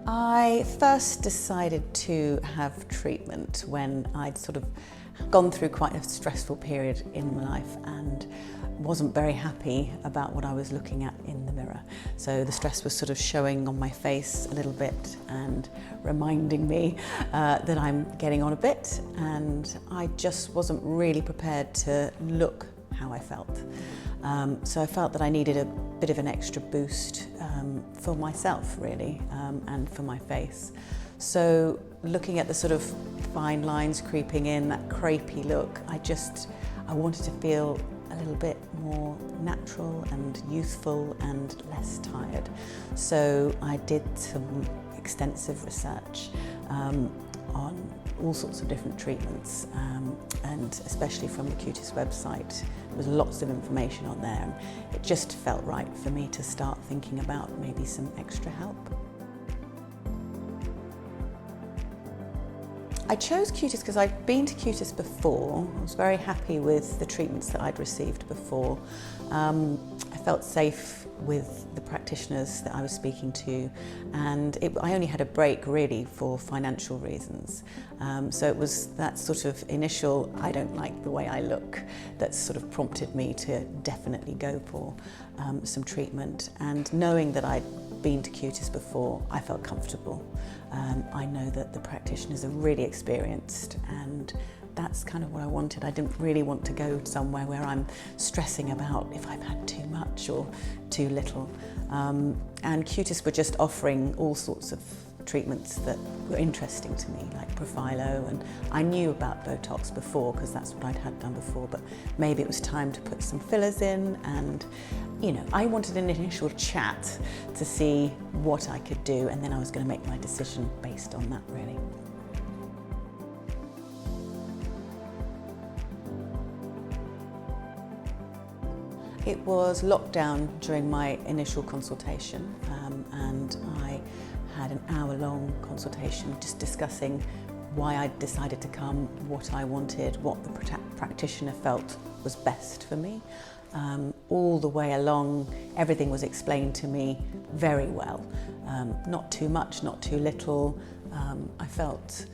I first decided to have treatment when I'd sort of gone through quite a stressful period in my life and wasn't very happy about what I was looking at in the mirror. So the stress was sort of showing on my face a little bit and reminding me that I'm getting on a bit, and I just wasn't really prepared to look how I felt. So I felt that I needed a bit of an extra boost for myself really, and for my face. So looking at the sort of fine lines creeping in, that crepey look, I wanted to feel a little bit more natural and youthful and less tired. So I did some extensive research on all sorts of different treatments, and especially from the Qutis website. There was lots of information on there, and it just felt right for me to start thinking about maybe some extra help. I chose Qutis because I'd been to Qutis before. I was very happy with the treatments that I'd received before. I felt safe with the practitioners that I was speaking to, and I only had a break really for financial reasons. So it was that sort of initial, I don't like the way I look, that sort of prompted me to definitely go for some treatment. And knowing that I'd been to Qutis before, I felt comfortable. I know that the practitioners are really experienced, and that's kind of what I wanted. I didn't really want to go somewhere where I'm stressing about if I've had too much or too little. And Qutis were just offering all sorts of treatments that were interesting to me, like Profhilo, and I knew about Botox before because that's what I'd had done before, but maybe it was time to put some fillers in, and I wanted an initial chat to see what I could do, and then I was going to make my decision based on that really. It was lockdown during my initial consultation, and I had an hour-long consultation just discussing why I decided to come, what I wanted, what the practitioner felt was best for me. All the way along, everything was explained to me very well. Not too much, not too little. I felt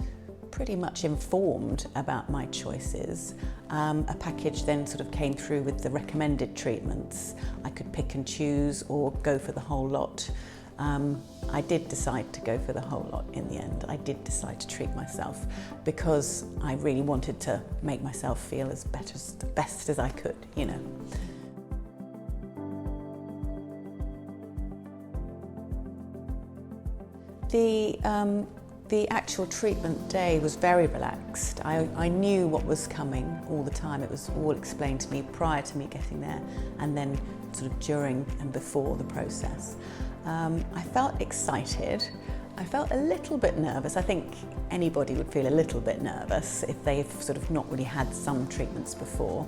pretty much informed about my choices. A package then sort of came through with the recommended treatments. I could pick and choose or go for the whole lot. I did decide to go for the whole lot in the end. I did decide to treat myself because I really wanted to make myself feel as best as I could, The actual treatment day was very relaxed. I knew what was coming all the time. It was all explained to me prior to me getting there, and then sort of during and before the process. I felt excited. I felt a little bit nervous. I think anybody would feel a little bit nervous if they've sort of not really had some treatments before.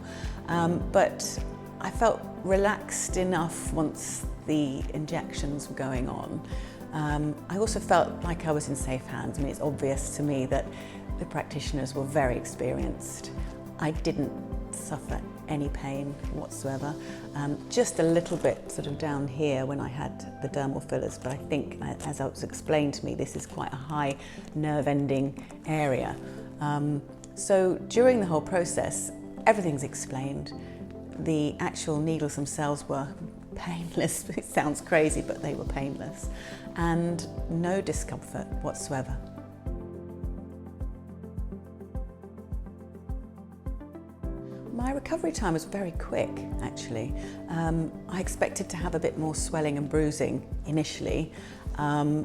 But I felt relaxed enough once the injections were going on. I also felt like I was in safe hands. I mean, it's obvious to me that the practitioners were very experienced. I didn't suffer any pain whatsoever. Just a little bit sort of down here when I had the dermal fillers, but I think, as it was explained to me, this is quite a high nerve ending area. So during the whole process, everything's explained. The actual needles themselves were painless. It sounds crazy, but they were painless, and no discomfort whatsoever. My recovery time was very quick, actually. I expected to have a bit more swelling and bruising initially. I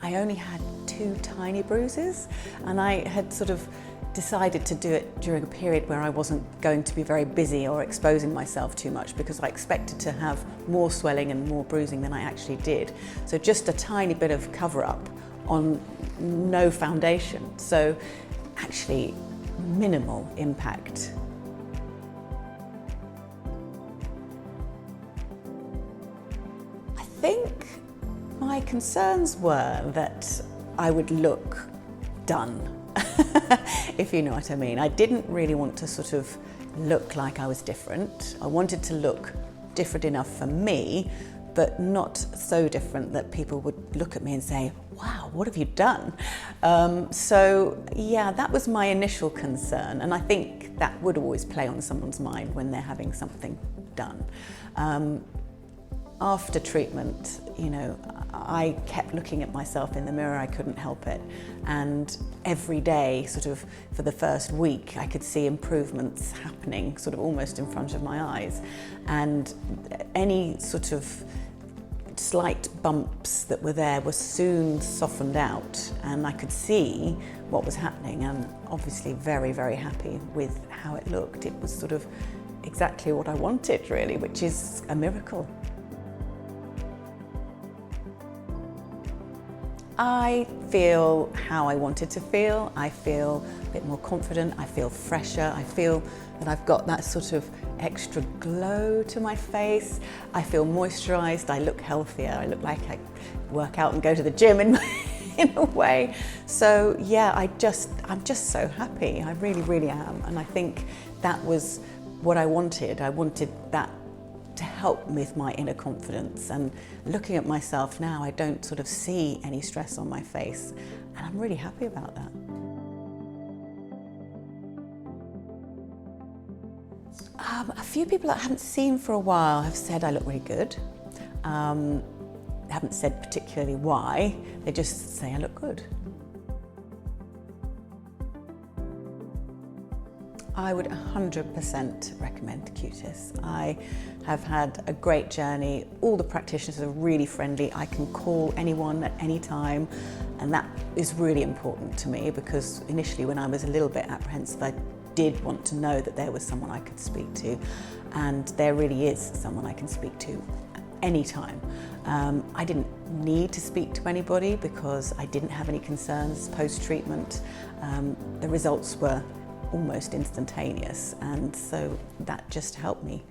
only had 2 tiny bruises, and I had sort of decided to do it during a period where I wasn't going to be very busy or exposing myself too much, because I expected to have more swelling and more bruising than I actually did. So just a tiny bit of cover-up on no foundation. So actually minimal impact. I think my concerns were that I would look done, if you know what I mean. I didn't really want to sort of look like I was different. I wanted to look different enough for me, but not so different that people would look at me and say, wow, what have you done? So yeah, that was my initial concern, and I think that would always play on someone's mind when they're having something done. After treatment, you know, I kept looking at myself in the mirror, I couldn't help it. And every day, sort of for the first week, I could see improvements happening sort of almost in front of my eyes. And any sort of slight bumps that were there were soon softened out, and I could see what was happening, and obviously very, very happy with how it looked. It was sort of exactly what I wanted, really, which is a miracle. I feel how I wanted to feel. I feel a bit more confident, I feel fresher, I feel that I've got that sort of extra glow to my face. I feel moisturised, I look healthier, I look like I work out and go to the gym in a way. So yeah, I'm just so happy, I really, really am. And I think that was what I wanted. I wanted that to help with my inner confidence, and looking at myself now, I don't sort of see any stress on my face, and I'm really happy about that. A few people that I haven't seen for a while have said I look really good. They haven't said particularly why, they just say I look good. I would 100% recommend Qutis. I have had a great journey. All the practitioners are really friendly. I can call anyone at any time, and that is really important to me, because initially when I was a little bit apprehensive, I did want to know that there was someone I could speak to, and there really is someone I can speak to anytime. I didn't need to speak to anybody because I didn't have any concerns post-treatment. The results were almost instantaneous, and so that just helped me